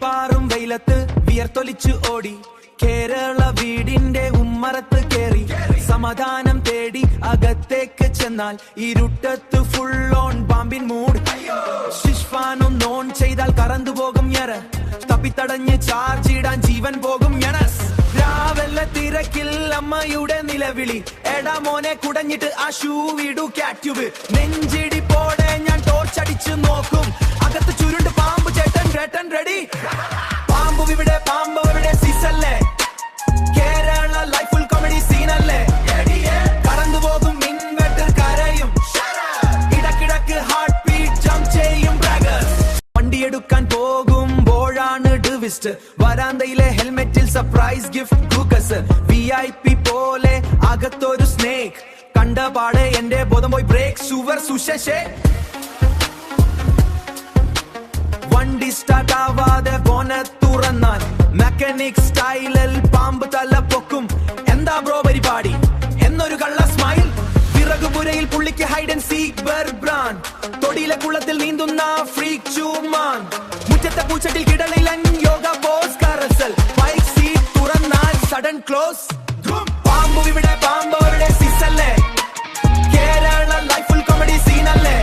തീപ്പാറും വെയിലത്ത് വിയർത്തൊലിച്ചു ഓടി കേരള വീടിന്റെ ഉമ്മറത്ത് കേറി സമാധാനം തേടി അകത്തേക്ക് ചെന്നാൽ ഇരുട്ടത്ത് ഫുൾ ഓൺ പാമ്പിൻ മൂഡ് ശിഷ്ഫാനും നോൺ ചെയ്താൽ കറന്നുപോകും ഞര തപ്പിത്തടഞ്ഞ് ചാർജ് ഇടാൻ ജീവൻ പോകും ഞനസ് രാവെല്ല തിരക്കിൽ അമ്മയുടെ നിലവിളി എടാ മോനെ കുടഞ്ഞിട്ട് ആ ഷൂ വിടു കാറ്റ്യൂബ് നെഞ്ചിടി പോടെ ഞാൻ ടോർച്ചടിച്ചു നോക്കും അകത്ത് ചുരുണ്ട് പാമ്പ് ചേട്ടൻ കേട്ടൻ റെഡി പാമ്പ് ഇവിടെ പാമ്പ് ഇവിടെ സീസല്ലേ കേരള ലൈഫ് ഫുൾ കോമഡി സീനല്ലേ കടന്നുപോകും മിൻവെട്ടർ കരയും ഇടക്കിടക്ക് ഹാർട്ട് ബീറ്റ് ജംപ് ചെയ്യും ബ്രാഗേഴ്സ് വണ്ടിയെടുക്കാൻ പോകുമ്പോഴാണ് ട്വിസ്റ്റ് വരാന്തയിലെ ഹെൽമെറ്റിൽ സർപ്രൈസ് ഗിഫ്റ്റ് ഗ്ലൂക്കസ് VIP പോലെ അകത്തൊരു സ്നേക്ക് കണ്ട പാടെ എന്റെ ബോധം പോയി ബ്രേക്ക് സുവർ സുശേഷേ വണ്ടി സ്റ്റാർട്ട് ആവാതെ ബോനറ്റ് തുറന്നാൽ മെക്കാനിക് സ്റ്റൈലിൽ പാമ്പ് തല പൊക്കും എന്താ ബ്രോ പരിപാടി എന്നൊരു കള്ള സ്മൈൽ വിറകുപുരയിൽ പുള്ളിക്ക് ഹൈഡ് ആൻഡ് സീക്ക് ബർബ്രാൻ തൊടിയിലെ കുളത്തിൽ നീന്തുന്ന ഫ്രീക്ക് ചൂമാൻ മുറ്റത്തെ പൂച്ചട്ടിൽ കിടളിലൻ യോഗ പോസ് കറസൽ ബൈക്ക് സീറ്റ് തുറന്നാൽ സഡൻ ക്ലോസ് പാമ്പ് ഇവിടെ പാമ്പ് അവിടെ സീസല്ലേ കേരള ലൈഫ് ഫുൾ കോമഡി സീനല്ലേ